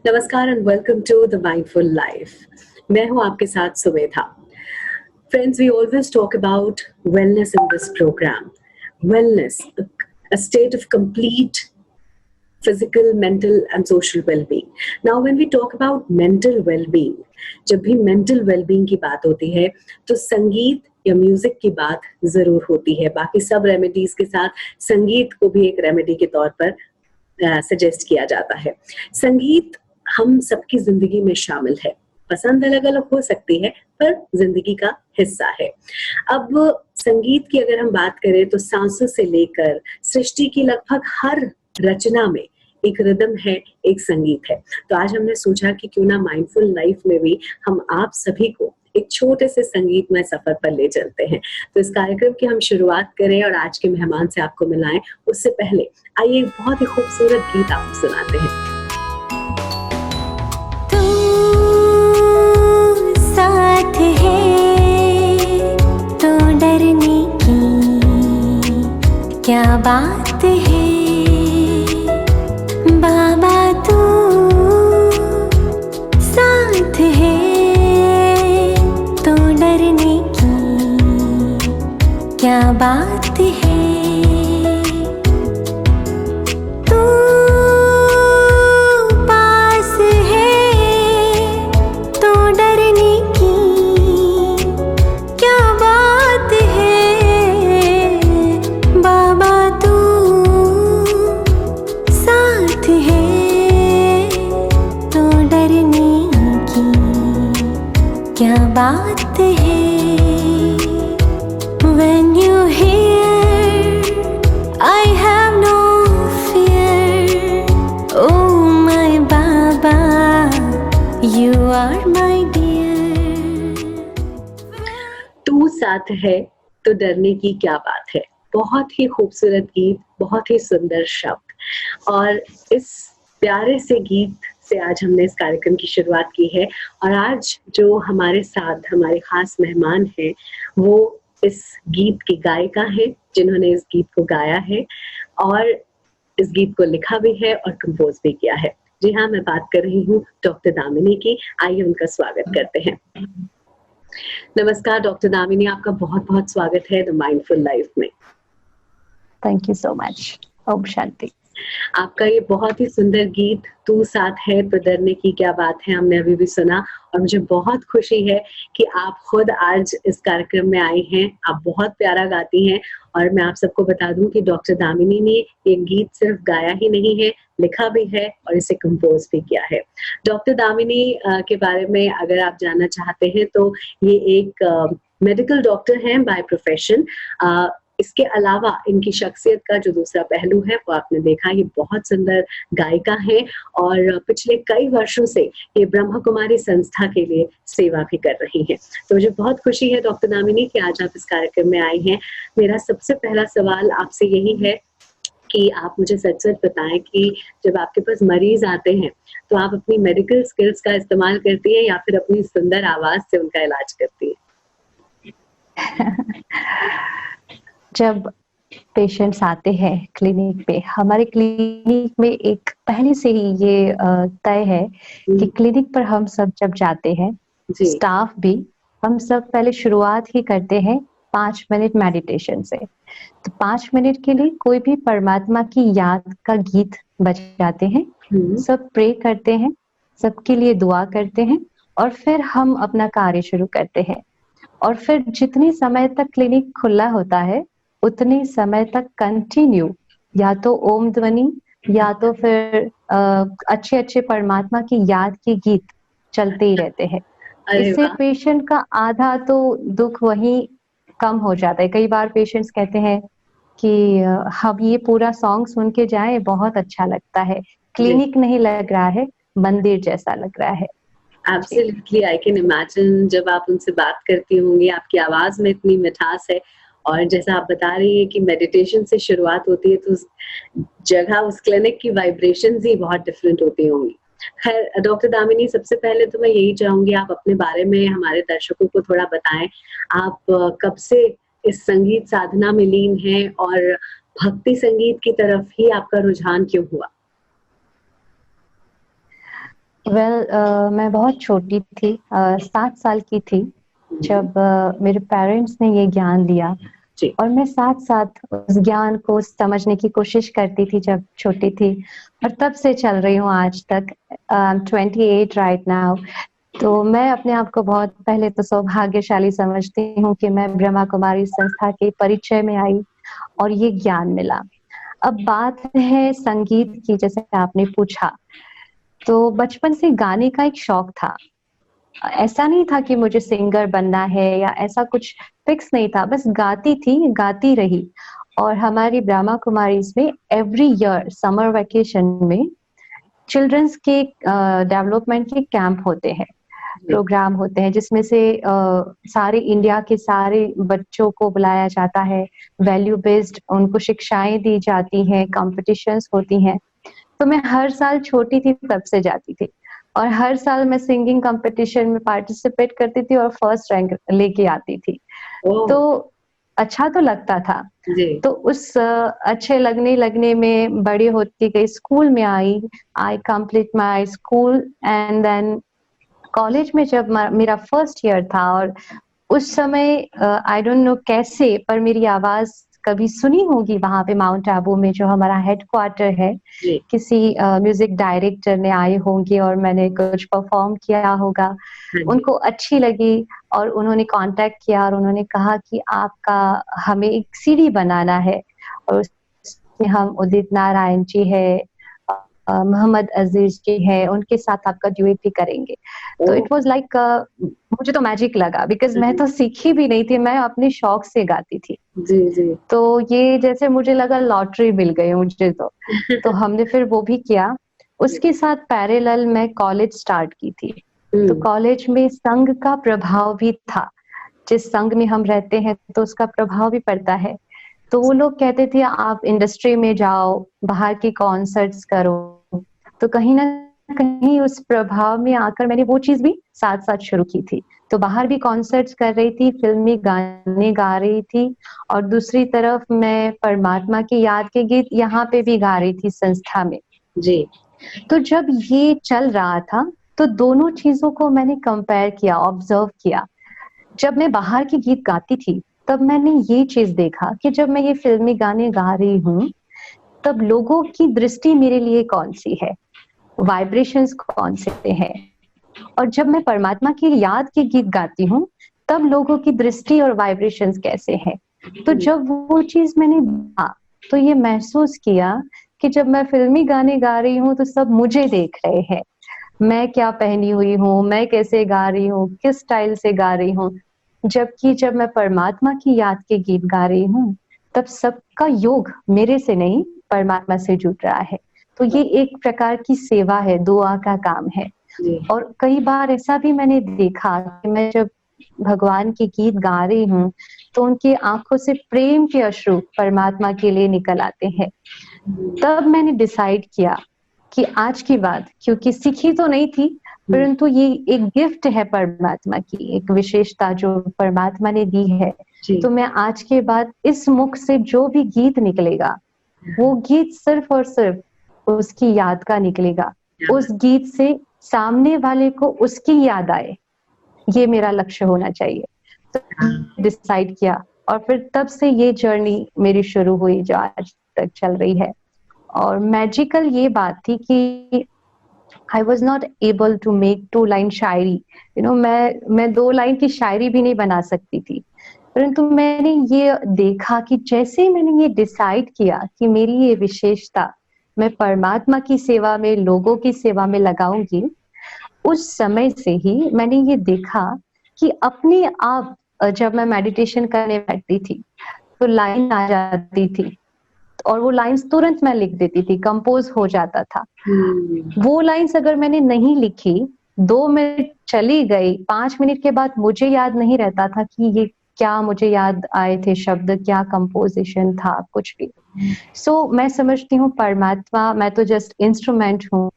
नमस्कार and welcome to the mindful life. मैं हूं आपके साथ Sumedha. Friends, we always talk about wellness in this program. Wellness, a state of complete physical, mental and social well-being. Now when we talk about mental well-being, जब भी mental well-being की बात होती है तो संगीत या म्यूजिक की बात जरूर होती है। बाकी सब रेमेडीज के साथ संगीत को भी एक रेमेडी के तौर पर सजेस्ट किया जाता है। संगीत हम सबकी जिंदगी में शामिल है। पसंद अलग अलग हो सकती है पर जिंदगी का हिस्सा है। अब संगीत की अगर हम बात करें तो सांसों से लेकर सृष्टि की लगभग हर रचना में एक रिदम है, एक संगीत है। तो आज हमने सोचा कि क्यों ना माइंडफुल लाइफ में भी हम आप सभी को एक छोटे से संगीतमय सफर पर ले चलते हैं। तो इस कार्यक्रम की हम शुरुआत करें और आज के मेहमान से आपको मिलाएं, उससे पहले आइए एक बहुत ही खूबसूरत गीत आपको सुनाते हैं। तू साथ है तो डरने की क्या बात है बाबा, तू साथ है तो डरने की क्या बात है। तू पास है तो डरने की क्या बात है बाबा, तू साथ है तो डरने की क्या बात है। When you hear I have no fear, oh my Baba, you are my dear. तू साथ है तो डरने की क्या बात है। बहुत ही खूबसूरत गीत, बहुत ही सुंदर शब्द, और इस प्यारे से गीत से आज हमने इस कार्यक्रम की शुरुआत की है। और आज जो हमारे साथ हमारे खास मेहमान हैं वो इस गीत की गायिका है, जिन्होंने इस गीत को गाया है और इस गीत को लिखा भी है और कंपोज भी किया है। जी हाँ, मैं बात कर रही हूँ डॉक्टर दामिनी की। आइए उनका स्वागत करते हैं। नमस्कार डॉक्टर दामिनी, आपका बहुत बहुत स्वागत है द माइंडफुल लाइफ में। Thank you so much. Om Shanti. आपका ये बहुत ही सुंदर गीत तू साथ है तो डरने की क्या बात है हमने अभी भी सुना, और मुझे बहुत खुशी है कि आप खुद आज इस कार्यक्रम में आई हैं। आप बहुत प्यारा गाती हैं, और मैं आप सबको बता दूं कि डॉक्टर दामिनी ने ये गीत सिर्फ गाया ही नहीं है, लिखा भी है और इसे कंपोज भी किया है। डॉक्टर दामिनी के बारे में अगर आप जानना चाहते हैं तो ये एक मेडिकल डॉक्टर हैं बाय प्रोफेशन। इसके अलावा इनकी शख्सियत का जो दूसरा पहलू है वो आपने देखा, ये बहुत सुंदर गायिका है और पिछले कई वर्षों से ये ब्रह्मा कुमारी संस्था के लिए सेवा भी कर रही हैं। तो मुझे बहुत खुशी है डॉक्टर दामिनी कि आज आप इस कार्यक्रम में आई हैं। मेरा सबसे पहला सवाल आपसे यही है कि आप मुझे सच सच बताएं कि जब आपके पास मरीज आते हैं तो आप अपनी मेडिकल स्किल्स का इस्तेमाल करती है या फिर अपनी सुंदर आवाज से उनका इलाज करती है? जब पेशेंट्स आते हैं क्लिनिक पे, हमारे क्लिनिक में एक पहले से ही ये तय है कि क्लिनिक पर हम सब जब जाते हैं, स्टाफ भी, हम सब पहले शुरुआत ही करते हैं 5 मिनट मेडिटेशन से। तो 5 मिनट के लिए कोई भी परमात्मा की याद का गीत बजाते हैं, सब प्रे करते हैं, सबके लिए दुआ करते हैं और फिर हम अपना कार्य शुरू करते हैं। और फिर जितने समय तक क्लिनिक खुला होता है उतने समय तक कंटिन्यू या तो ओम ध्वनि या तो फिर अच्छे अच्छे परमात्मा की याद के गीत चलते ही रहते हैं। इससे पेशेंट का आधा तो दुख वहीं कम हो जाता है। कई बार पेशेंट्स कहते हैं कि हम ये पूरा सॉन्ग सुन के जाएं, बहुत अच्छा लगता है, क्लिनिक नहीं लग रहा है, मंदिर जैसा लग रहा है। Absolutely, I can imagine जब आप उनसे बात करती होंगी, आपकी आवाज में इतनी मिठास है, और जैसा आप बता रही है कि मेडिटेशन से शुरुआत होती है तो उस जगह, उस क्लिनिक की वाइब्रेशंस ही बहुत डिफरेंट होती होंगी। खैर डॉक्टर दामिनी, सबसे पहले तो मैं यही चाहूंगी आप अपने बारे में हमारे दर्शकों को थोड़ा बताएं। आप कब से इस संगीत साधना में लीन हैं और भक्ति संगीत की तरफ ही आपका रुझान क्यों हुआ? मैं बहुत छोटी थी, 7 साल की थी जब मेरे पेरेंट्स ने ये ज्ञान दिया जी। और मैं साथ-साथ उस ज्ञान को समझने की कोशिश करती थी जब छोटी थी और तब से चल रही हूँ आज तक। 28 राइट नाउ। तो मैं अपने आप को बहुत पहले तो सौभाग्यशाली समझती हूँ कि मैं ब्रह्मा कुमारी संस्था के परिचय में आई और ये ज्ञान मिला। अब बात है संगीत की, जैसे आपने पूछा, तो बचपन से गाने का एक शौक था। ऐसा नहीं था कि मुझे सिंगर बनना है या ऐसा कुछ फिक्स नहीं था, बस गाती थी, गाती रही। और हमारी ब्रह्मा कुमारीज़ में एवरी ईयर समर वेकेशन में चिल्ड्रंस के डेवलपमेंट के कैंप होते हैं, जी। प्रोग्राम होते हैं जिसमें से सारे इंडिया के सारे बच्चों को बुलाया जाता है, वैल्यू बेस्ड उनको शिक्षाएँ दी जाती हैं, कॉम्पिटिशन्स होती हैं। तो मैं हर साल छोटी थी तब से जाती थी और हर साल मैं सिंगिंग कॉम्पिटिशन में पार्टिसिपेट करती थी और फर्स्ट रैंक लेके आती थी। ओह! तो अच्छा तो लगता था। जी। तो उस अच्छे लगने लगने में बड़ी होती गई, स्कूल में I complete my school and then college में जब मेरा फर्स्ट ईयर था और उस समय आई डोंट नो कैसे पर मेरी आवाज़ कभी सुनी होगी वहाँ पे माउंट आबू में जो हमारा हेडक्वार्टर है। जी। किसी म्यूज़िक डायरेक्टर ने आए होंगे और मैंने कुछ परफ़ॉर्म किया होगा। हाँ जी। उनको अच्छी लगी और उन्होंने कॉन्टैक्ट किया और उन्होंने कहा कि आपका हमें एक सीडी बनाना है और उसमें हम उदित नारायण जी है, मोहम्मद अज़ीज़ जी हैं, उनके साथ आपका ड्यूएट भी करेंगे। तो ओह! इट वाज़ लाइक मुझे तो मैजिक लगा बिकॉज़ मैं जी। तो सीखी भी नहीं थी, मैं अपने शौक से गाती थी। जी, जी। तो ये जैसे मुझे लगा लॉटरी मिल गई मुझे तो। तो हमने फिर वो भी किया। जी। उसके साथ पैरेलल मैं कॉलेज स्टार्ट की थी। तो हुँ। कॉलेज में संघ का प्रभाव भी था। जिस संघ में हम रहते हैं तो उसका प्रभाव भी पड़ता है। तो वो लोग कहते थे आप इंडस्ट्री में जाओ, बाहर के कॉन्सर्ट्स करो। तो कहीं न कहीं उस प्रभाव में आकर मैंने वो चीज़ भी साथ-साथ शुरू की थी। तो बाहर भी कॉन्सर्ट्स कर रही थी, फ़िल्मी गाने गा रही थी और दूसरी तरफ मैं परमात्मा की याद के गीत यहाँ पे भी गा रही थी संस्था में। जी। तो जब ये चल रहा था, तो दोनों चीज़ों को मैंने कंपेयर किया, ऑब्ज़र्व किया। जब मैं बाहर के गीत गाती थी, तब मैंने ये चीज़ देखा कि जब मैं ये फ़िल्मी गाने गा रही हूँ, तब लोगों की दृष्टि मेरे लिए कौन-सी है, वाइब्रेशंस कौन से हैं। और जब मैं परमात्मा की याद के गीत गाती हूँ, तब लोगों की दृष्टि और वाइब्रेशंस कैसे हैं। तो हुँ। जब वो चीज़ मैंने तो ये महसूस किया कि जब मैं फ़िल्मी गाने गा रही हूँ, तो सब मुझे देख रहे हैं। मैं क्या पहनी हुई हूँ, मैं कैसे गा रही हूँ, किस स्टाइल से गा रही हूँ। जबकि जब मैं परमात्मा की याद के गीत गा रही हूँ, तब सबका योग मेरे से नहीं, परमात्मा से जुड़ रहा है। तो ये एक प्रकार की सेवा है, दुआ का काम है। जी। और कई बार ऐसा भी मैंने देखा कि मैं जब भगवान के गीत गा रही हूँ, तो उनकी आँखों से प्रेम के अश्रु परमात्मा के लिए निकल आते हैं। हुँ। तब मैंने डिसाइड किया कि आज के बाद, क्योंकि सीखी तो नहीं थी, हुँ। परंतु ये एक गिफ्ट है परमात्मा की, एक विशेषता जो परमात्मा ने दी है। जी। तो मैं आज के बाद इस मुख से जो भी गीत निकलेगा, वो गीत सिर्फ़ और सिर्फ़ उसकी याद का निकलेगा। क्या उस बात! गीत से सामने वाले को उसकी याद आए, ये मेरा लक्ष्य होना चाहिए। तो हाँ। डिसाइड किया और फिर तब से ये जर्नी मेरी शुरू हुई जो आज तक चल रही है। और मैजिकल ये बात थी कि I was not able to make 2 line शायरी। मैं 2 लाइन की शायरी भी नहीं बना सकती थी। परंतु मैंने ये देखा कि जैसे मैंने ये डिसाइड किया कि मेरी ये विशेषता मैं परमात्मा की सेवा में, लोगों की सेवा में लगाऊँगी, उस समय से ही मैंने ये देखा कि अपने आप जब मैं मेडिटेशन करने बैठती थी, तो लाइन आ जाती थी और वो लाइन्स तुरंत मैं लिख देती थी, कंपोज़ हो जाता था। हुँ। वो लाइन्स अगर मैंने नहीं लिखी, 2 मिनट चली गई, 5 मिनट के बाद मुझे याद नहीं रहता था कि ये क्या मुझे याद आए थे शब्द, क्या कंपोज़िशन था, कुछ भी। सो मैं समझती हूँ परमात्मा, मैं तो जस्ट इंस्ट्रूमेंट हूँ,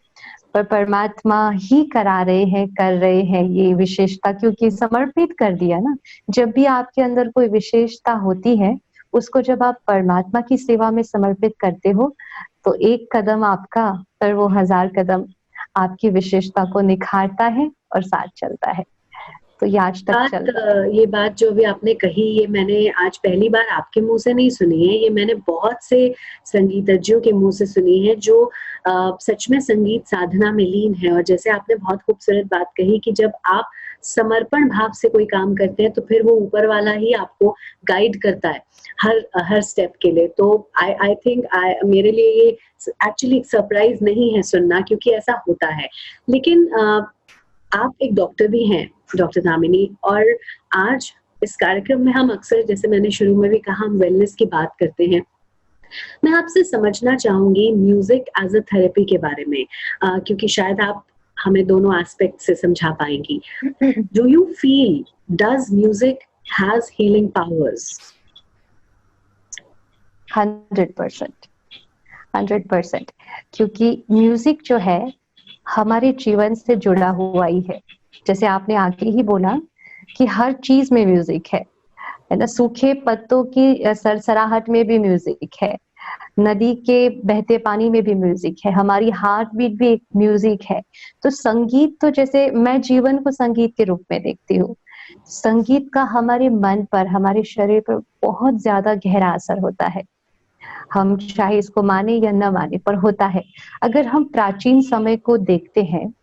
पर परमात्मा ही करा रहे हैं, कर रहे हैं ये विशेषता, क्योंकि समर्पित कर दिया ना। जब भी आपके अंदर कोई विशेषता होती है, उसको जब आप परमात्मा की सेवा में समर्पित करते हो, तो एक कदम आपका, पर वो 1000 कदम आपकी विशेषता को निखारता है और साथ चलता है। तो ये आज तक चल रहा है। ये बात जो भी आपने कही, ये मैंने आज पहली बार आपके मुंह से नहीं सुनी है, ये मैंने बहुत से संगीतज्ञों के मुंह से सुनी है जो सच में संगीत साधना में लीन है। और जैसे आपने बहुत खूबसूरत बात कही कि जब आप समर्पण भाव से कोई काम करते हैं तो फिर वो ऊपर वाला ही आपको गाइड करता है हर स्टेप के लिए। तो आई थिंक मेरे लिए ये एक्चुअली सरप्राइज नहीं है सुनना, क्योंकि ऐसा होता है। लेकिन आप एक डॉक्टर भी हैं, डॉक्टर दामिनी, और आज इस कार्यक्रम में हम अक्सर, जैसे मैंने शुरू में भी कहा, हम वेलनेस की बात करते हैं। मैं आपसे समझना चाहूंगी म्यूजिक एज अ थेरेपी के बारे में, क्योंकि शायद आप हमें दोनों एस्पेक्ट से समझा पाएंगी। Do you feel does music has healing powers? 100%, क्योंकि म्यूजिक जो है हमारे जीवन से जुड़ा हुआ ही है। जैसे आपने आगे ही बोला कि हर चीज में म्यूजिक है ना। सूखे पत्तों की सरसराहट में भी म्यूजिक है, नदी के बहते पानी में भी म्यूजिक है, हमारी हार्ट बीट भी एक म्यूजिक है। तो संगीत, तो जैसे मैं जीवन को संगीत के रूप में देखती हूँ। संगीत का हमारे मन पर, हमारे शरीर पर बहुत ज्यादा गहरा असर होता है। हम चाहे इसको माने या न माने, पर होता है। अगर हम प्राचीन समय को देखते हैं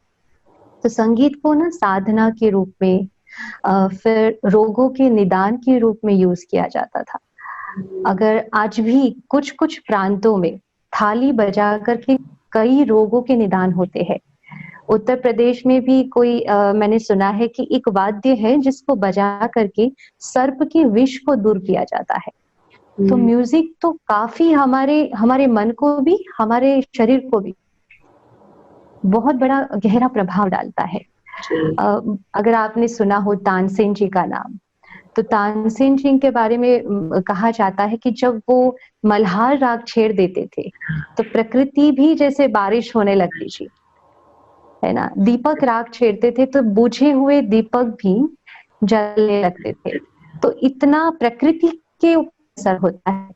तो संगीत को ना साधना के रूप में, फिर रोगों के निदान के रूप में यूज किया जाता था। अगर आज भी कुछ कुछ प्रांतों में थाली बजा करके कई रोगों के निदान होते हैं। उत्तर प्रदेश में भी कोई मैंने सुना है कि एक वाद्य है जिसको बजा करके सर्प के विष को दूर किया जाता है। तो म्यूजिक तो काफी हमारे मन को भी, हमारे शरीर को भी बहुत बड़ा गहरा प्रभाव डालता है। अगर आपने सुना हो तानसेन जी का नाम, तो तानसेन जी के बारे में कहा जाता है कि जब वो मल्हार राग छेड़ देते थे तो प्रकृति भी जैसे बारिश होने लगती थी, है ना। दीपक राग छेड़ते थे तो बुझे हुए दीपक भी जलने लगते थे। तो इतना प्रकृति के ऊपर असर होता है।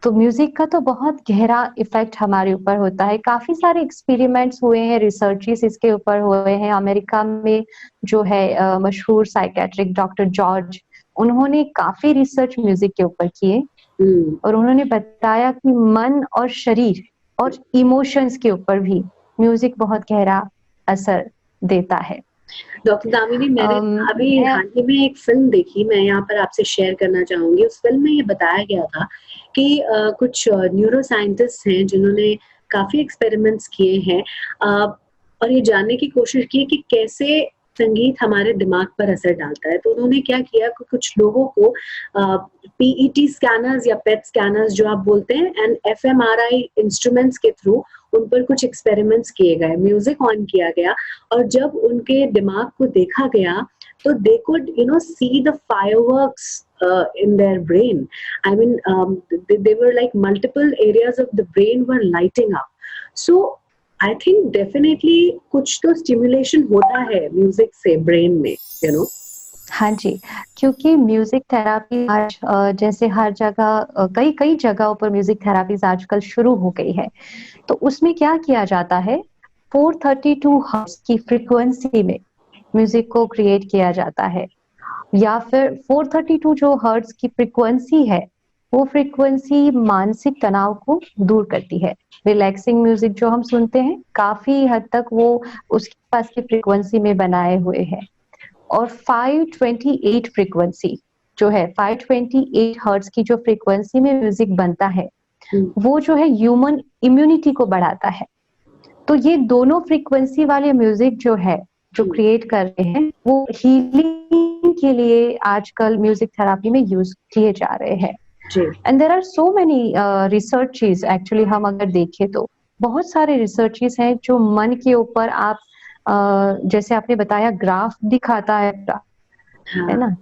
तो म्यूजिक का तो बहुत गहरा इफेक्ट हमारे ऊपर होता है। काफी सारे एक्सपेरिमेंट्स हुए हैं, रिसर्चेस इसके ऊपर हुए हैं। अमेरिका में जो है मशहूर साइकेट्रिक डॉक्टर जॉर्ज, उन्होंने काफी रिसर्च म्यूजिक के ऊपर किए और उन्होंने बताया कि मन और शरीर और इमोशंस के ऊपर भी म्यूजिक बहुत गहरा असर देता है। डॉक्टर दामिनी, मैंने अभी हाल ही में एक फिल्म देखी, मैं यहाँ पर आपसे शेयर करना चाहूंगी। उस फिल्म में ये बताया गया था कि कुछ न्यूरो साइंटिस्ट हैं जिन्होंने काफी एक्सपेरिमेंट्स किए हैं और ये जानने की कोशिश की कि कैसे संगीत हमारे दिमाग पर असर डालता है। तो उन्होंने क्या किया कि कुछ लोगों को पीईटी स्कैनर्स या पेट स्कैनर्स जो आप बोलते हैं, एंड एफएमआरआई इंस्ट्रूमेंट्स के थ्रू उन पर कुछ एक्सपेरिमेंट्स किए गए, म्यूजिक ऑन किया गया, और जब उनके दिमाग को देखा गया तो they could see the fireworks in their brain. I mean, they were like multiple areas of the brain were lighting up. So I think definitely कुछ तो stimulation होता है म्यूजिक से ब्रेन में, हाँ जी, क्योंकि म्यूजिक थेरापी आज जैसे हर जगह, कई जगहों पर म्यूजिक थेरापीज आजकल शुरू हो गई है। तो उसमें क्या किया जाता है, 432 हर्ट्ज की फ्रीक्वेंसी में म्यूजिक को क्रिएट किया जाता है, या फिर 432 जो हर्ट्ज की फ्रीक्वेंसी है, वो फ्रीक्वेंसी मानसिक तनाव को दूर करती है। रिलैक्सिंग म्यूजिक जो हम सुनते हैं, काफी हद तक वो उसके पास की फ्रीक्वेंसी में बनाए हुए हैं। और 528 फ्रीक्वेंसी जो है, 528 हर्ट्ज की जो फ्रीक्वेंसी में म्यूजिक बनता है, वो जो है ह्यूमन इम्यूनिटी को बढ़ाता है। तो ये दोनों फ्रीक्वेंसी वाले म्यूजिक जो है, जो क्रिएट कर रहे हैं, वो हीलिंग के लिए आजकल म्यूजिक थेरापी में यूज किए जा रहे हैं। And there are so many researches, actually हम अगर देखें तो बहुत सारे रिसर्चेस हैं जो मन के ऊपर, आप जैसे आपने बताया, ग्राफ दिखाता है ना।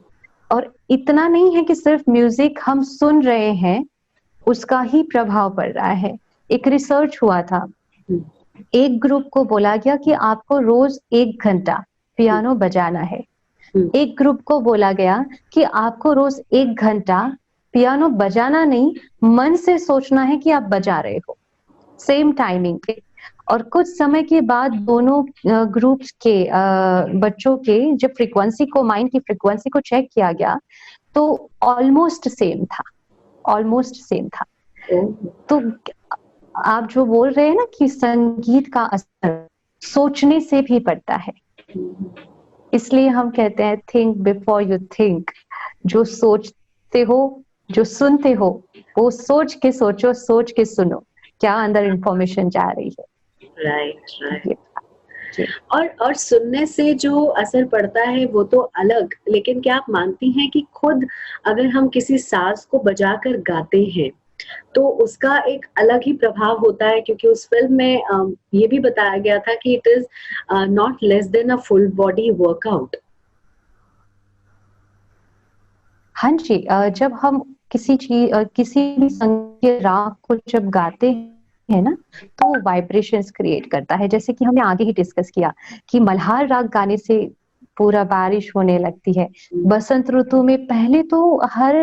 और इतना नहीं है कि सिर्फ म्यूजिक हम सुन रहे हैं उसका ही प्रभाव पड़ रहा है। एक रिसर्च हुआ था, एक ग्रुप को बोला गया कि आपको रोज 1 घंटा पियानो बजाना है, एक ग्रुप को बोला गया कि आपको रोज 1 घंटा पियानो बजाना नहीं, मन से सोचना है कि आप बजा रहे हो, सेम टाइमिंग पे। और कुछ समय के बाद दोनों ग्रुप्स के बच्चों के जब फ्रीक्वेंसी को, माइंड की फ्रीक्वेंसी को चेक किया गया, तो ऑलमोस्ट सेम था, ऑलमोस्ट सेम था। तो आप जो बोल रहे हैं ना कि संगीत का असर सोचने से भी पड़ता है, इसलिए हम कहते हैं थिंक बिफोर यू थिंक। जो सोचते हो, जो सुनते हो, वो सोच के सोचो, सोच के सुनो, क्या अंदर इंफॉर्मेशन जा रही है। राइट। और सुनने से जो असर पड़ता है वो तो अलग, लेकिन क्या आप मानती हैं कि खुद अगर हम किसी साज को बजाकर गाते हैं तो उसका एक अलग ही प्रभाव होता है, क्योंकि उस फिल्म में ये भी बताया गया था कि it is not less than a full body workout. हाँ जी, जब हम किसी भी संगीत के राग को जब गाते है ना, तो वाइब्रेशंस क्रिएट करता है। जैसे कि हमने आगे ही डिस्कस किया कि मल्हार राग गाने से पूरा बारिश होने लगती है। बसंत ऋतु में पहले तो हर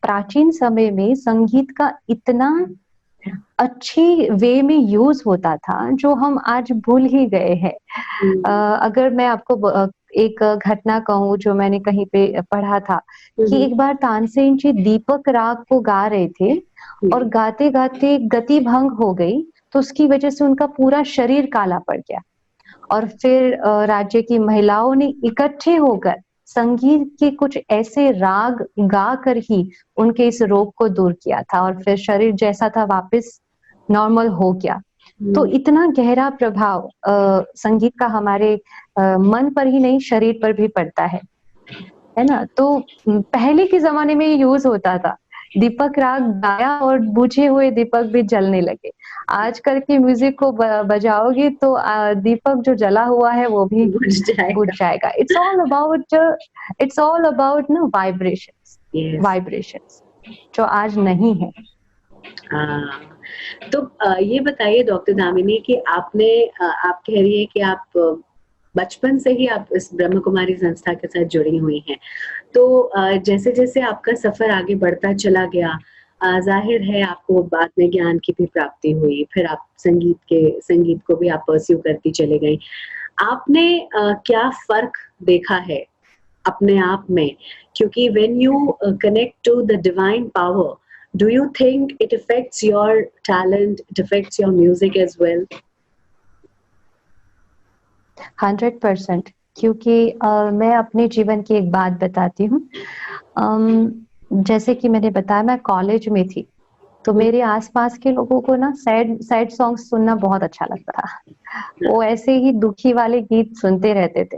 प्राचीन समय में संगीत का इतना अच्छी वे में यूज होता था जो हम आज भूल ही गए हैं। अगर मैं आपको एक घटना कहूँ जो मैंने कहीं पे पढ़ा था कि एक बार तानसेन जी दीपक राग को गा रहे थे और गाते गाते गति भंग हो गई, तो उसकी वजह से उनका पूरा शरीर काला पड़ गया। और फिर राज्य की महिलाओं ने इकट्ठे होकर संगीत के कुछ ऐसे राग गा कर ही उनके इस रोग को दूर किया था, और फिर शरीर जैसा था वापस नॉर्मल हो गया। तो इतना गहरा प्रभाव संगीत का हमारे मन पर ही नहीं, शरीर पर भी पड़ता है ना। तो पहले के जमाने में यूज होता था, दीपक राग गाया और बुझे हुए दीपक भी जलने लगे। आजकल की म्यूजिक को बजाओगे तो दीपक जो जला हुआ है वो भी बुझ जाएगा। इट्स ऑल अबाउट ना वाइब्रेशंस जो आज नहीं है। तो ये बताइए डॉक्टर दामिनी कि आप कह रही है कि आप बचपन से ही आप इस ब्रह्म कुमारी संस्था के साथ जुड़ी हुई हैं, तो जैसे जैसे आपका सफर आगे बढ़ता चला गया, जाहिर है आपको बाद में ज्ञान की भी प्राप्ति हुई, फिर आप संगीत को भी आप परस्यू करती चले गई। आपने क्या फर्क देखा है अपने आप में? क्योंकि when you connect to the divine power, do you think it affects your talent, it affects your music as well? 100%, क्योंकि मैं अपने जीवन की एक बात बताती हूँ। जैसे कि मैंने बताया, मैं कॉलेज में थी, तो मेरे आसपास के लोगों को ना सैड सॉन्ग्स सुनना बहुत अच्छा लगता था। वो ऐसे ही दुखी वाले गीत सुनते रहते थे,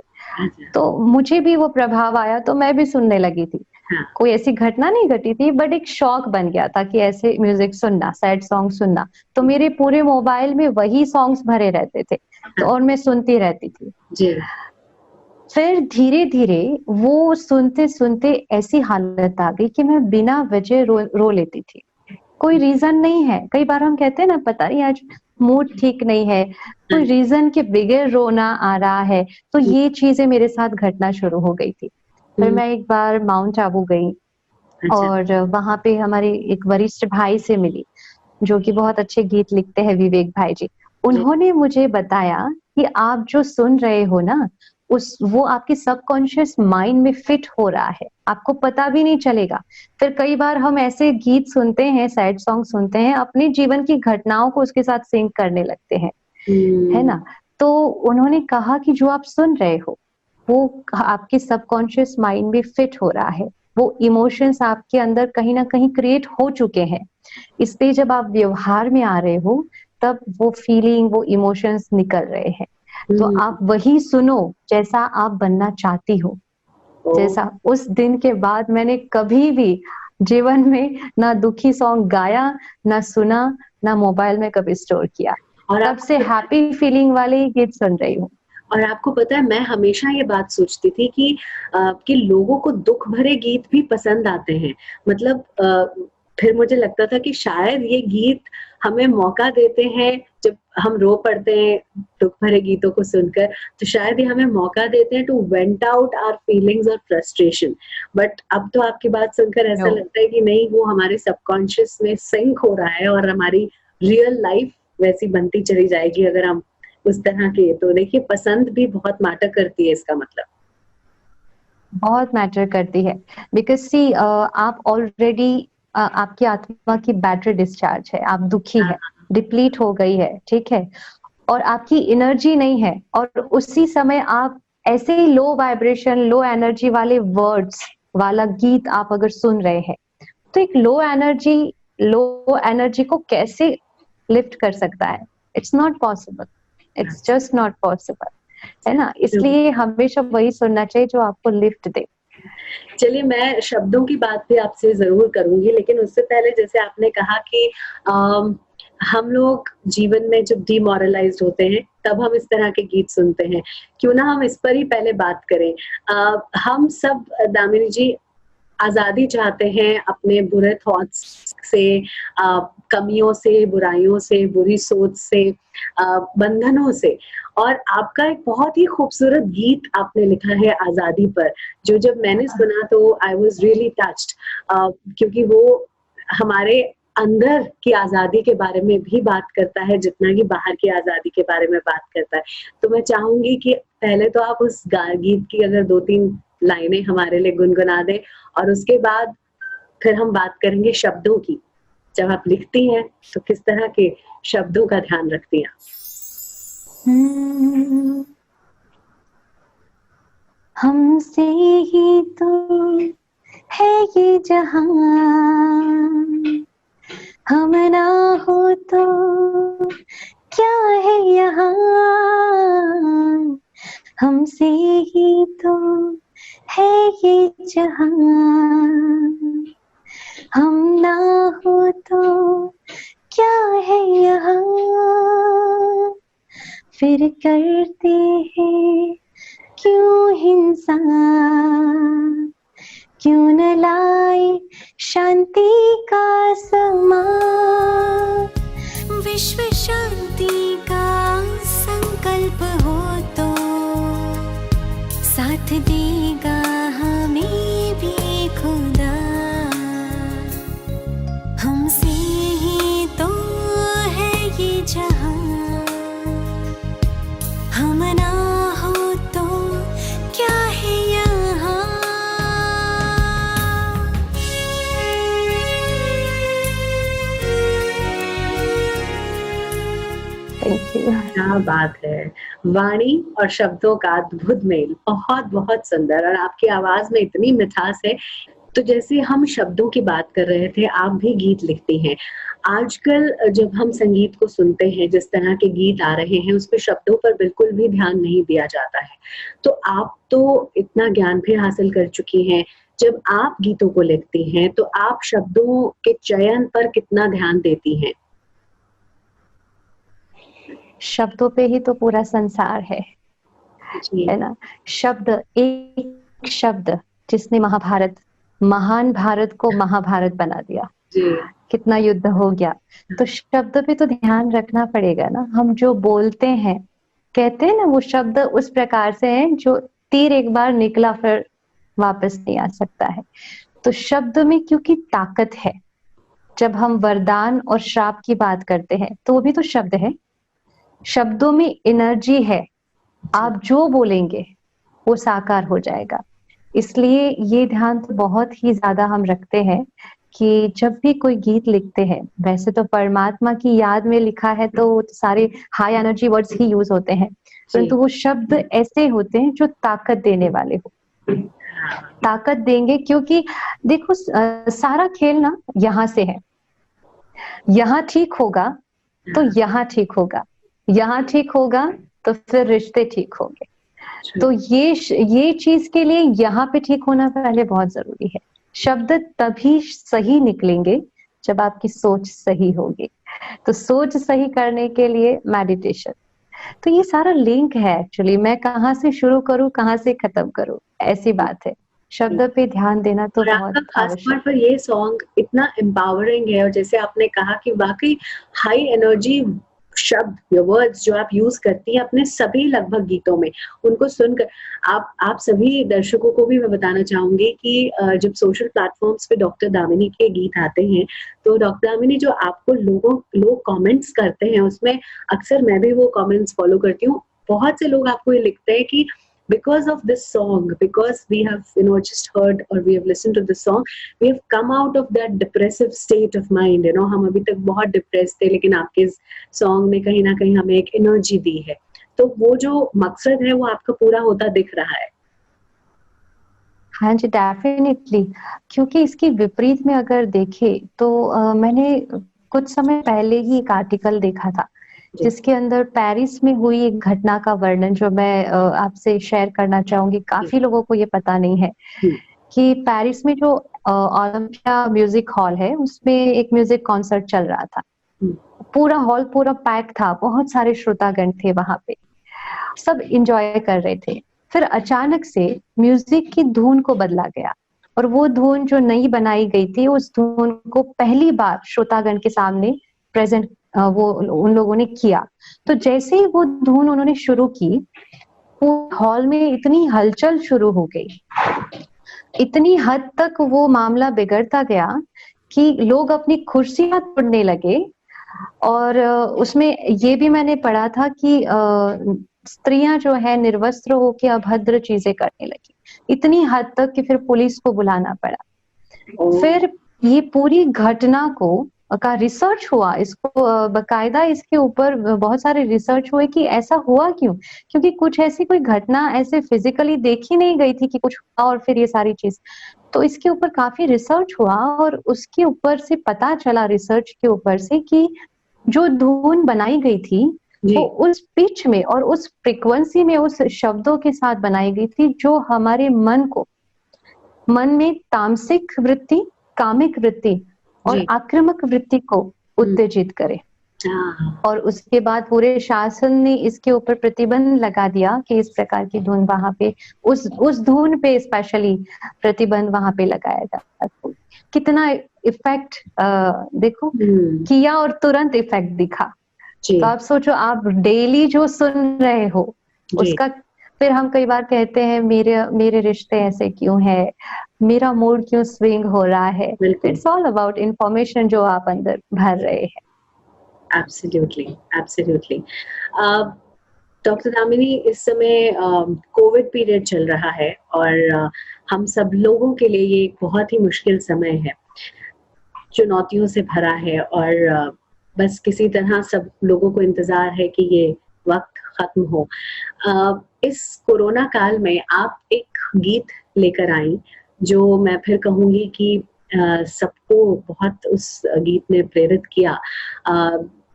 तो मुझे भी वो प्रभाव आया, तो मैं भी सुनने लगी थी। कोई ऐसी घटना नहीं घटी थी, बट एक शौक बन गया था कि ऐसे म्यूजिक सुनना, सैड सॉन्ग सुनना। तो मेरे पूरे मोबाइल में वही सॉन्ग्स भरे रहते थे, तो और मैं सुनती रहती थी जी। फिर धीरे धीरे वो सुनते सुनते ऐसी हालत आ गई कि मैं बिना वजह रो लेती थी। कोई रीजन नहीं है। कई बार हम कहते हैं ना, पता नहीं आज मूड ठीक नहीं है, कोई रीजन के बगैर रोना आ रहा है। तो ये चीजें मेरे साथ घटना शुरू हो गई थी। फिर मैं एक बार माउंट आबू गई और वहां पे हमारे एक वरिष्ठ भाई से मिली जो कि बहुत अच्छे गीत लिखते हैं, विवेक भाई जी। उन्होंने मुझे बताया कि आप जो सुन रहे हो ना, वो आपके सबकॉन्शियस माइंड में फिट हो रहा है, आपको पता भी नहीं चलेगा। फिर कई बार हम ऐसे गीत सुनते हैं, सैड सॉन्ग सुनते हैं, अपने जीवन की घटनाओं को उसके साथ सिंक करने लगते हैं, है ना। तो उन्होंने कहा कि जो आप सुन रहे हो वो आपके सबकॉन्शियस माइंड में फिट हो रहा है, वो इमोशंस आपके अंदर कहीं ना कहीं क्रिएट हो चुके हैं, इसलिए जब आप व्यवहार में आ रहे हो तब वो फीलिंग, वो इमोशंस निकल रहे हैं। तो आप वही सुनो जैसा आप बनना चाहती हो। जैसा उस दिन के बाद मैंने कभी भी जीवन में ना दुखी सॉन्ग गाया, ना सुना, ना मोबाइल में कभी स्टोर किया, और तब से हैप्पी फीलिंग वाले ही गीत सुन रही हूँ। और आपको पता है, मैं हमेशा ये बात सोचती थी कि लोगों को दुख भरे गीत भी पसंद आते हैं। मतलब फिर मुझे लगता था कि शायद ये गीत हमें मौका देते हैं, जब हम रो पड़ते हैं दुख भरे गीतों को सुनकर, तो शायद ये हमें मौका देते हैं to vent out our feelings और फ्रस्ट्रेशन। बट अब तो आपकी बात सुनकर ऐसा लगता है कि नहीं, वो हमारे सबकॉन्शियस में सिंक हो रहा है और हमारी रियल लाइफ वैसी बनती चली जाएगी अगर हम उस तरह के। तो देखिए पसंद भी बहुत मैटर करती है इसका मतलब। बहुत मैटर करती है, बिकॉज सी आप ऑलरेडी आपकी आत्मा की बैटरी डिस्चार्ज है, आप दुखी है, डिप्लीट हो गई है, ठीक है, और आपकी एनर्जी नहीं है, और उसी समय आप ऐसे ही लो वाइब्रेशन, लो एनर्जी वाले वर्ड्स वाला गीत आप अगर सुन रहे हैं, तो एक लो एनर्जी को कैसे लिफ्ट कर सकता है? It's not possible, it's just not possible, है ना? इसलिए हमेशा वही सुनना चाहिए जो आपको लिफ्ट दे। चलिए मैं शब्दों की बात भी आपसे जरूर करूंगी, लेकिन उससे पहले जैसे आपने कहा कि हम लोग जीवन में जब डिमोरलाइज्ड होते हैं तब हम इस तरह के गीत सुनते हैं, क्यों ना हम इस पर ही पहले बात करें। हम सब दामिनी जी आजादी चाहते हैं अपने बुरे थॉट्स से, कमियों से, बुराइयों से, बुरी सोच से, बंधनों से। और आपका एक बहुत ही खूबसूरत गीत आपने लिखा है आजादी पर, जो जब मैंने सुना तो आई वाज रियली टच्ड, क्योंकि वो हमारे अंदर की आजादी के बारे में भी बात करता है जितना कि बाहर की आजादी के बारे में बात करता है। तो मैं चाहूंगी कि पहले तो आप उस गीत की अगर 2-3 लाइनें हमारे लिए गुनगुना दें, और उसके बाद फिर हम बात करेंगे शब्दों की। जब आप लिखती हैं तो किस तरह के शब्दों का ध्यान रखती हैं? हमसे ही तो है ये जहां, हम ना हो तो क्या है यहाँ, हमसे ही तो है ये जहां, हम ना हो तो क्या है यहाँ, फिर करते हैं क्यों हिंसा, क्यों न लाए शांति का समा, विश्व शांति का संकल्प हो तो साथ देगा हमें भी खुदा, हमसे ही तो है ये जहां, हम ना हो तो क्या है यहाँ। Thank you. क्या बात है, वाणी और शब्दों का अद्भुत मेल, बहुत बहुत सुंदर, और आपकी आवाज में इतनी मिठास है। तो जैसे हम शब्दों की बात कर रहे थे, आप भी गीत लिखती हैं। आजकल जब हम संगीत को सुनते हैं, जिस तरह के गीत आ रहे हैं, उस पे शब्दों पर बिल्कुल भी ध्यान नहीं दिया जाता है। तो आप तो इतना ज्ञान भी हासिल कर चुकी हैं, जब आप गीतों को लिखती हैं तो आप शब्दों के चयन पर कितना ध्यान देती हैं? शब्दों पे ही तो पूरा संसार है ना? शब्द, एक शब्द जिसने महान भारत को महाभारत बना दिया, कितना युद्ध हो गया। तो शब्द पे तो ध्यान रखना पड़ेगा ना। हम जो बोलते हैं, कहते हैं ना, वो शब्द उस प्रकार से हैं जो तीर एक बार निकला फिर वापस नहीं आ सकता है। तो शब्द में क्योंकि ताकत है, जब हम वरदान और श्राप की बात करते हैं तो वो भी तो शब्द है। शब्दों में एनर्जी है, आप जो बोलेंगे वो साकार हो जाएगा। इसलिए ये ध्यान तो बहुत ही ज्यादा हम रखते हैं कि जब भी कोई गीत लिखते हैं, वैसे तो परमात्मा की याद में लिखा है तो सारे हाई एनर्जी वर्ड्स ही यूज होते हैं, परंतु वो शब्द ऐसे होते हैं जो ताकत देने वाले हो, ताकत देंगे। क्योंकि देखो सारा खेल ना यहाँ से है, यहाँ ठीक होगा तो यहाँ ठीक होगा, यहाँ ठीक होगा तो फिर रिश्ते ठीक होंगे। तो ये चीज के लिए यहाँ पे ठीक होना पहले बहुत जरूरी है। शब्द तभी सही निकलेंगे जब आपकी सोच सही होगी। तो सोच सही करने के लिए मेडिटेशन, तो ये सारा लिंक है एक्चुअली। मैं कहाँ से शुरू करूँ, कहाँ से खत्म करूँ, ऐसी बात है। शब्द पे ध्यान देना तो बहुत खासतौर पर ये सॉन्ग इतना एम्पावरिंग है, और जैसे आपने कहा कि वाकई हाई एनर्जी शब्द या वर्ड्स जो आप यूज करती हैं अपने सभी लगभग गीतों में, उनको सुनकर आप सभी दर्शकों को भी मैं बताना चाहूंगी कि जब सोशल प्लेटफॉर्म्स पे डॉक्टर दामिनी के गीत आते हैं, तो डॉक्टर दामिनी जो आपको लोग कमेंट्स करते हैं, उसमें अक्सर मैं भी वो कमेंट्स फॉलो करती हूँ। बहुत से लोग आपको ये लिखते हैं कि because of this song, because we have just heard or we have listened to the song, we have come out of that depressive state of mind, हम अभी तक बहुत डिप्रेस थे, लेकिन आपके सॉन्ग ने कहीं ना कहीं हमें एक एनर्जी दी है। तो वो जो मकसद है वो आपका पूरा होता दिख रहा है। हाँ जी, डेफिनेटली, क्योंकि इसकी विपरीत में अगर देखे तो मैंने कुछ समय पहले ही एक आर्टिकल देखा था जिसके अंदर पेरिस में हुई एक घटना का वर्णन जो मैं आपसे शेयर करना चाहूंगी। काफी लोगों को ये पता नहीं है कि पेरिस में जो ओलंपिया म्यूजिक हॉल है, उसमें एक म्यूजिक कॉन्सर्ट चल रहा था। पूरा हॉल पूरा पैक था, बहुत सारे श्रोतागण थे वहां पे, सब एंजॉय कर रहे थे। फिर अचानक से म्यूजिक की धुन को बदला गया और वो धुन जो नई बनाई गई थी, उस धुन को पहली बार श्रोतागण के सामने प्रेजेंट वो उन लोगों ने किया। तो जैसे ही वो धुन उन्होंने शुरू की, पूरे हॉल में इतनी हलचल शुरू हो गई, इतनी हद तक वो मामला बिगड़ता गया कि लोग अपनी कुर्सियां तोड़ने लगे। और उसमें ये भी मैंने पढ़ा था कि स्त्रियां जो है निर्वस्त्र होकर अभद्र चीजें करने लगी, इतनी हद तक कि फिर पुलिस को बुलाना पड़ा। फिर ये पूरी घटना का रिसर्च हुआ, इसको बकायदा इसके ऊपर बहुत सारे रिसर्च हुए कि ऐसा हुआ क्यों, क्योंकि कुछ ऐसी कोई घटना ऐसे फिजिकली देखी नहीं गई थी कि कुछ हुआ और फिर ये सारी चीज। तो इसके ऊपर काफी रिसर्च हुआ और उसके ऊपर से पता चला, रिसर्च के ऊपर से, कि जो धुन बनाई गई थी वो उस पिच में और उस फ्रीक्वेंसी में, उस शब्दों के साथ बनाई गई थी जो हमारे मन में तामसिक वृत्ति, कामिक वृत्ति और आक्रामक वृत्ति को उत्तेजित करे। और उसके बाद पूरे शासन ने इसके ऊपर प्रतिबंध लगा दिया कि इस प्रकार की धुन वहां पे, उस धुन पे स्पेशली प्रतिबंध वहां पे लगाया जाता। कितना इफेक्ट देखो किया और तुरंत इफेक्ट दिखा। तो आप सोचो, आप डेली जो सुन रहे हो उसका, फिर हम कई बार कहते हैं मेरे रिश्ते ऐसे क्यों है, मेरा मूड क्यों स्विंग हो रहा है। इट्स ऑल अबाउट इंफॉर्मेशन जो आप अंदर भर रहे हैं। Absolutely, absolutely. डॉक्टर दामिनी, इस समय कोविड पीरियड चल रहा है और हम सब लोगों के लिए ये एक बहुत ही मुश्किल समय है, चुनौतियों से भरा है और बस किसी तरह सब लोगों को इंतजार है कि ये वक्त खत्म हो। इस कोरोना काल में आप एक गीत लेकर आई जो मैं फिर कहूंगी कि सबको बहुत उस गीत ने प्रेरित किया।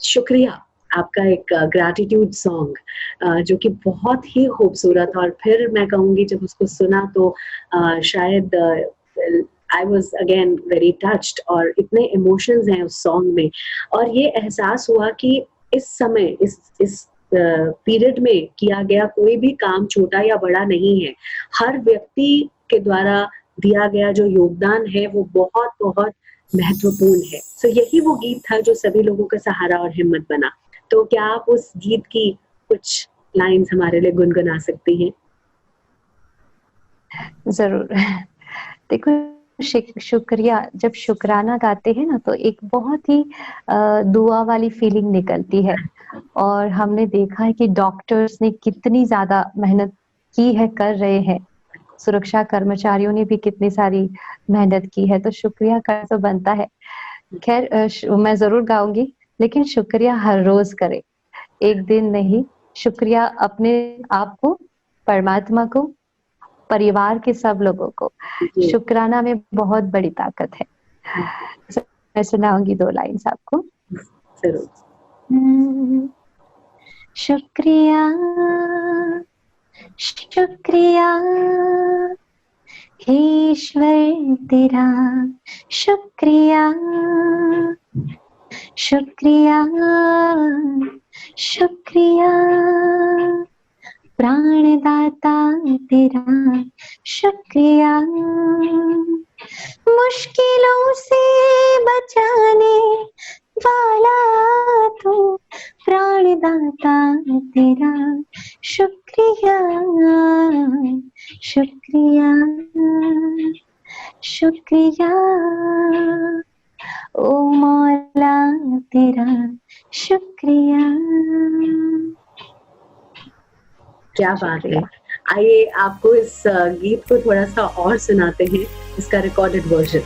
शुक्रिया, आपका एक ग्रैटिट्यूड सॉन्ग जो कि बहुत ही खूबसूरत, और फिर मैं कहूंगी जब उसको सुना तो शायद I was again very touched, और इतने इमोशंस हैं उस सॉन्ग में, और ये एहसास हुआ कि इस समय इस पीरियड में किया गया कोई भी काम छोटा या बड़ा नहीं है। हर व्यक्ति के द्वारा दिया गया जो योगदान है वो बहुत बहुत महत्वपूर्ण है। तो यही वो गीत था जो सभी लोगों का सहारा और हिम्मत बना। तो क्या आप उस गीत की कुछ लाइन्स हमारे लिए गुनगुना सकती हैं? जरूर। देखो, शुक्रिया, जब शुक्राना गाते हैं ना तो एक बहुत ही दुआ वाली फीलिंग निकलती है। और हमने देखा है कि डॉक्टर्स ने कितनी ज्यादा मेहनत की है, कर रहे हैं, सुरक्षा कर्मचारियों ने भी कितनी सारी मेहनत की है, तो शुक्रिया कर तो बनता है। खैर, मैं जरूर गाऊंगी, लेकिन शुक्रिया हर रोज करे, एक दिन नहीं। शुक्रिया अपने आप को, परमात्मा को, परिवार के सब लोगों को। शुक्राना में बहुत बड़ी ताकत है। मैं सुनाऊंगी 2 लाइन्स आपको। शुक्रिया शुक्रिया हे ईश्वर तेरा, शुक्रिया शुक्रिया शुक्रिया प्राणदाता तेरा, शुक्रिया मुश्किलों से बचाने वाला तू, प्राण दाता तेरा शुक्रिया, शुक्रिया, शुक्रिया, ओ मौला तेरा शुक्रिया। क्या बात है। आइए आपको इस गीत को थोड़ा सा और सुनाते हैं, इसका रिकॉर्डेड वर्जन।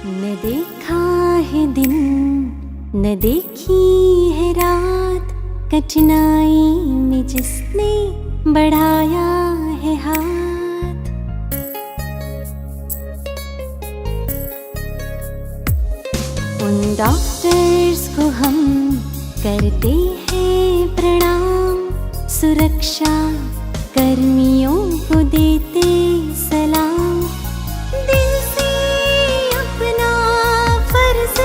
न देखा है दिन, न देखी है रात, कठिनाई में जिसने बढ़ाया है हाथ। उन डॉक्टर्स को हम करते हैं प्रणाम, सुरक्षा कर्मियों को देते सलाम। दिल से अपना फर्ज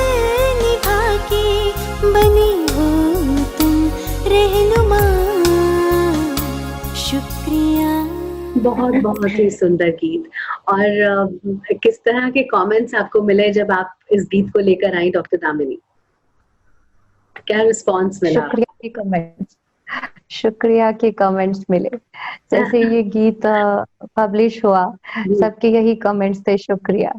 निभा के बने हो तुम रहनुमा, शुक्रिया। बहुत बहुत ही सुंदर गीत। और किस तरह के कमेंट्स आपको मिले जब आप इस गीत को लेकर आई डॉक्टर दामिनी? क्या रिस्पॉन्स मिला? शुक्रिया के कमेंट्स, शुक्रिया के कमेंट्स मिले। जैसे ये गीत पब्लिश हुआ, सबके यही कमेंट्स थे, शुक्रिया।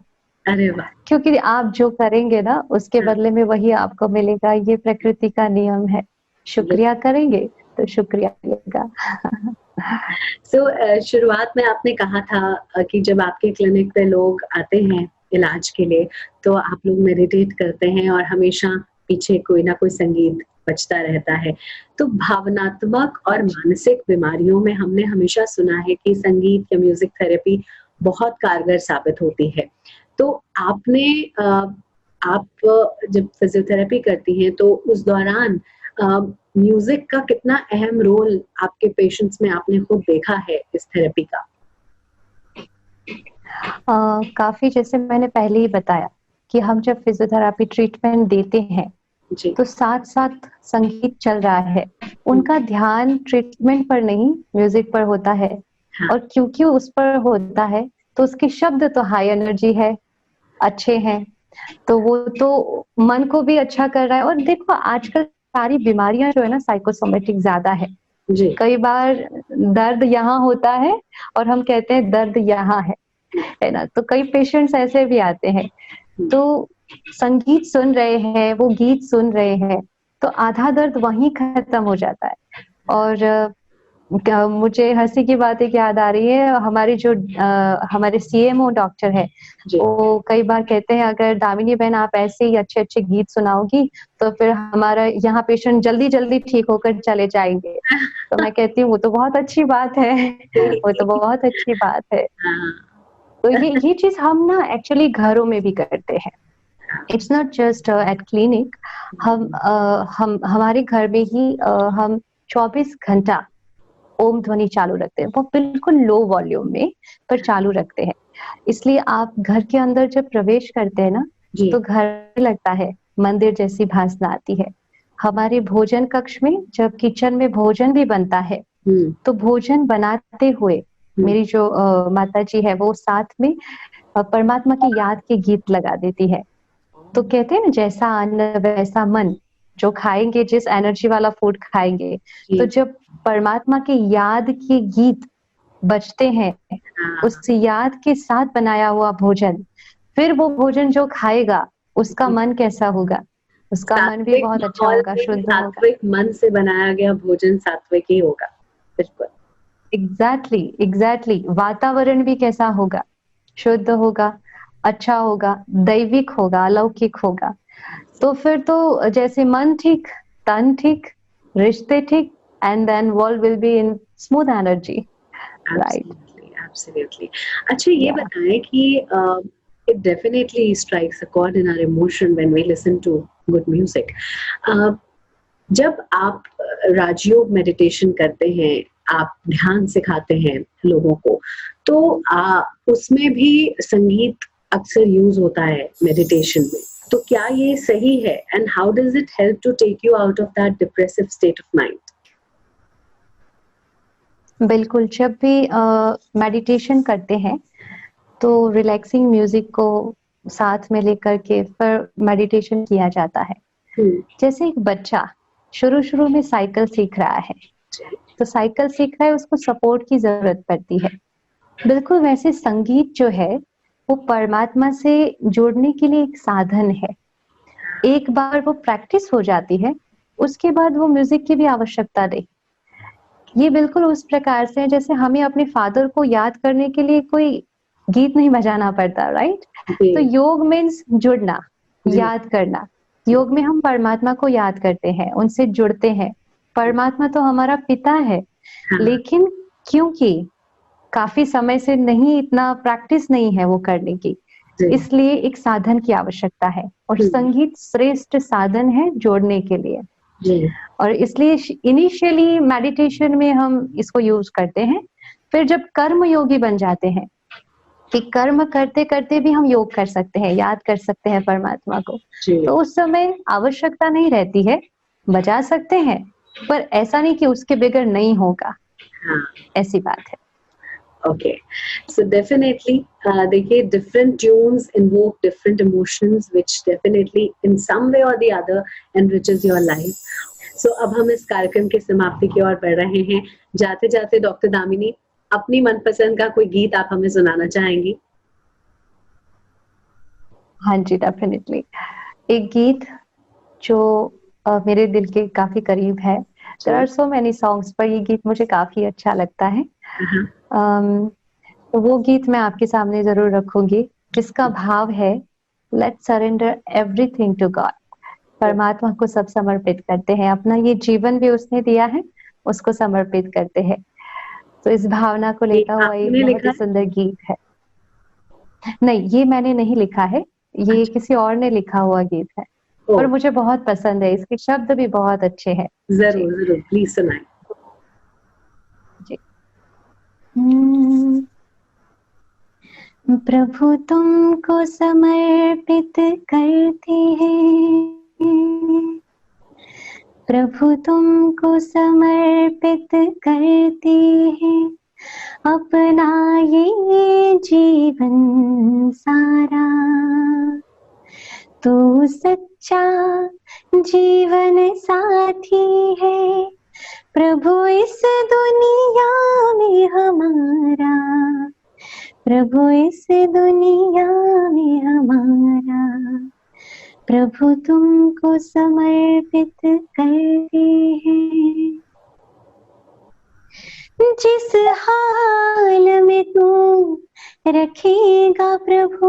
अरे वाह। क्योंकि आप जो करेंगे ना उसके बदले में वही आपको मिलेगा, ये प्रकृति का नियम है। शुक्रिया करेंगे तो शुक्रिया मिलेगा। शुरुआत में आपने कहा था कि जब आपके क्लिनिक पे लोग आते हैं इलाज के लिए तो आप लोग मेडिटेट करते हैं और हमेशा पीछे कोई ना कोई संगीत बजता रहता है। तो भावनात्मक और मानसिक बीमारियों में हमने हमेशा सुना है कि संगीत या म्यूजिक थेरेपी बहुत कारगर साबित होती है। तो आपने आप जब फिजियोथेरेपी करती हैं तो उस दौरान म्यूजिक का कितना अहम रोल आपके पेशेंट्स में आपने खुद देखा है इस थेरेपी का? काफी, जैसे मैंने पहले ही बताया कि हम जब फिजियोथेरेपी ट्रीटमेंट देते हैं तो साथ साथ संगीत चल रहा है, उनका ध्यान ट्रीटमेंट पर नहीं म्यूजिक पर होता है। हाँ। और क्योंकि उस पर होता है तो उसके शब्द तो हाई एनर्जी है, अच्छे हैं, तो वो तो मन को भी अच्छा कर रहा है। और देखो आजकल सारी बीमारियां जो है ना साइकोसोमेटिक ज्यादा है। कई बार दर्द यहाँ होता है और हम कहते हैं दर्द यहाँ है ना। तो कई पेशेंट्स ऐसे भी आते हैं, तो संगीत सुन रहे हैं, वो गीत सुन रहे हैं, तो आधा दर्द वहीं खत्म हो जाता है। और मुझे हंसी की बात एक याद आ रही है, हमारी जो हमारे सीएमओ डॉक्टर है, वो कई बार कहते हैं अगर दामिनी बहन आप ऐसे ही अच्छे अच्छे गीत सुनाओगी तो फिर हमारा यहाँ पेशेंट जल्दी जल्दी ठीक होकर चले जाएंगे। तो मैं कहती हूँ वो तो बहुत अच्छी बात है, वो तो बहुत अच्छी बात है। तो ये चीज हम ना एक्चुअली घरों में भी करते हैं। It's not just at clinic. हम हमारे घर में ही हम 24 घंटा ओम ध्वनि चालू रखते हैं, वो बिल्कुल लो वॉल्यूम में पर चालू रखते हैं। इसलिए आप घर के अंदर जब प्रवेश करते हैं ना तो घर लगता है, मंदिर जैसी भासना आती है। हमारे भोजन कक्ष में जब किचन में भोजन भी बनता है तो भोजन बनाते हुए मेरी जो माता जी है वो साथ में परमात्मा की याद के गीत लगा देती है। तो कहते हैं ना जैसा अन्न वैसा मन, जो खाएंगे, जिस एनर्जी वाला फूड खाएंगे, तो जब परमात्मा की याद के गीत बजते हैं, उस याद के साथ बनाया हुआ भोजन, फिर वो भोजन जो खाएगा उसका मन कैसा होगा? उसका मन भी बहुत अच्छा होगा, शुद्ध होगा। सात्विक मन से बनाया गया भोजन सात्विक ही होगा। बिल्कुल, एग्जैक्टली। वातावरण भी कैसा होगा? शुद्ध होगा, अच्छा होगा, दैविक होगा, अलौकिक होगा। तो फिर तो जैसे मन ठीक, तन ठीक, रिश्ते ठीक, and then world will be in smooth energy, right? Absolutely. अच्छा, ये बताएं कि it definitely strikes a chord in our emotion when we listen to good music. जब आप राजयोग मेडिटेशन करते हैं, आप ध्यान सिखाते हैं लोगों को, तो उसमें भी संगीत अक्सर यूज होता है मेडिटेशन में। तो क्या ये सही है? And how does it help to take you out of that depressive state of mind? बिल्कुल, जब भी मेडिटेशन करते हैं तो रिलैक्सिंग म्यूजिक को साथ में लेकर के फिर मेडिटेशन किया जाता है। जैसे एक बच्चा शुरू शुरू में साइकिल सीख रहा है, तो साइकिल सीख रहा है, उसको सपोर्ट की जरूरत पड़ती है। बिल्कुल वैसे संगीत जो है वो परमात्मा से जुड़ने के लिए एक साधन है। एक बार वो प्रैक्टिस हो जाती है, उसके बाद वो म्यूजिक की भी आवश्यकता नहीं। ये बिल्कुल उस प्रकार से है जैसे हमें अपने फादर को याद करने के लिए कोई गीत नहीं बजाना पड़ता, राइट? तो योग मीन्स जुड़ना, याद करना। योग में हम परमात्मा को याद करते हैं, उनसे जुड़ते हैं। परमात्मा तो हमारा पिता है, लेकिन क्योंकि काफी समय से नहीं, इतना प्रैक्टिस नहीं है वो करने की, इसलिए एक साधन की आवश्यकता है, और संगीत श्रेष्ठ साधन है जोड़ने के लिए। और इसलिए इनिशियली मेडिटेशन में हम इसको यूज करते हैं। फिर जब कर्म योगी बन जाते हैं कि कर्म करते करते भी हम योग कर सकते हैं, याद कर सकते हैं परमात्मा को, तो उस समय आवश्यकता नहीं रहती है, बजा सकते हैं, पर ऐसा नहीं कि उसके बगैर नहीं होगा। ऐसी बात है। Okay, so definitely, देखिए different tunes invoke different emotions, which definitely in some way or the other enriches your life. So अब हम इस कार्यक्रम की समाप्ति की ओर बढ़ रहे हैं। जाते जाते डॉक्टर दामिनी, अपनी मनपसंद का कोई गीत आप हमें सुनाना चाहेंगी? हाँ जी, डेफिनेटली। एक गीत जो मेरे दिल के काफी करीब है। There are so many songs, पर ये गीत मुझे काफी अच्छा लगता है। तो वो गीत मैं आपके सामने जरूर रखूंगी, जिसका भाव है Let's surrender everything to God। परमात्मा को सब समर्पित करते हैं, अपना ये जीवन भी उसने दिया है, उसको समर्पित करते हैं। तो इस भावना को लेकर हुआ एक बहुत ही सुंदर गीत है। नहीं, ये मैंने नहीं लिखा है, ये किसी और ने लिखा हुआ गीत है, और मुझे बहुत पसंद है, इसके शब्द भी बहुत अच्छे हैं। जरूर जरूर, प्लीज सुनाएं। प्रभु तुमको समर्पित करते हैं, प्रभु तुमको समर्पित करते हैं, अपना ये जीवन सारा। तू सच्चा जीवन साथी है, प्रभु इस दुनिया में हमारा, प्रभु इस दुनिया में हमारा। प्रभु तुमको समर्पित करते हैं, जिस हाल में तू रखेगा प्रभु,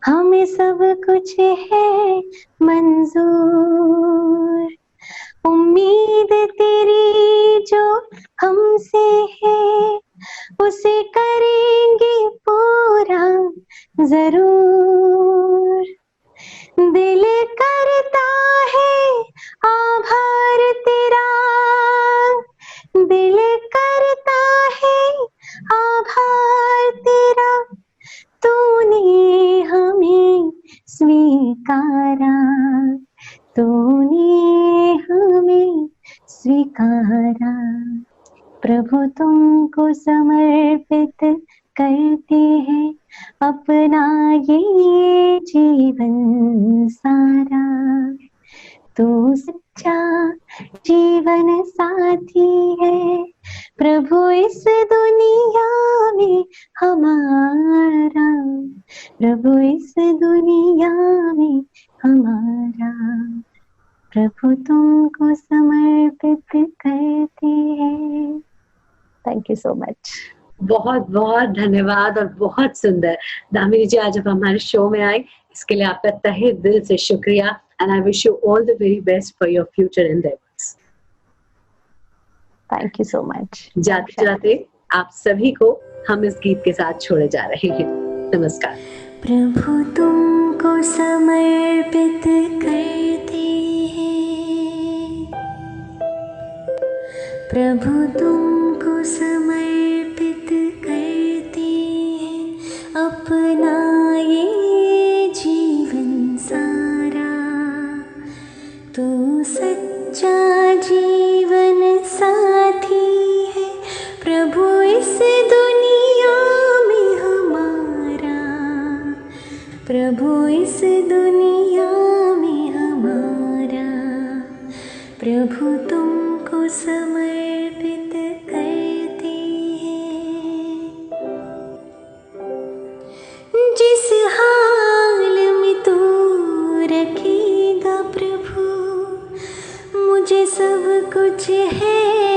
हमें सब कुछ है मंजूर। उम्मीद तेरी जो हमसे है, उसे करेंगे पूरा जरूर। दिल करता है आभार तेरा, दिल करता है आभार तेरा, तूने हमें स्वीकारा, तूने हमें स्वीकारा। प्रभु तुमको समर्पित करते हैं, अपना ये जीवन सारा। तू सच्चा जीवन साथी है, प्रभु इस दुनिया में हमारा, प्रभु इस दुनिया में हमारा। प्रभु तुमको समर्पित करते हैं। Thank you so much. बहुत बहुत धन्यवाद और बहुत सुंदर। दामिनी जी, आज आप हमारे शो में आए, इसके लिए आपका तहे दिल से शुक्रिया, and I wish you all the very best for your future endeavours. Thank you so much. जाते जाते आप सभी को हम इस गीत के साथ छोड़े जा रहे हैं। नमस्कार। प्रभु तुमको समर्पित करते हैं, प्रभु तुमको समर्पित करते हैं, अपना ये जीवन सारा। तू सच्चा जीवन साथी है, प्रभु इस दुनिया में हमारा, प्रभु इस दुनिया में हमारा। प्रभु तुमको समर्पित करते हैं। जिस हाल में तू रखेगा प्रभु, मुझे सब कुछ है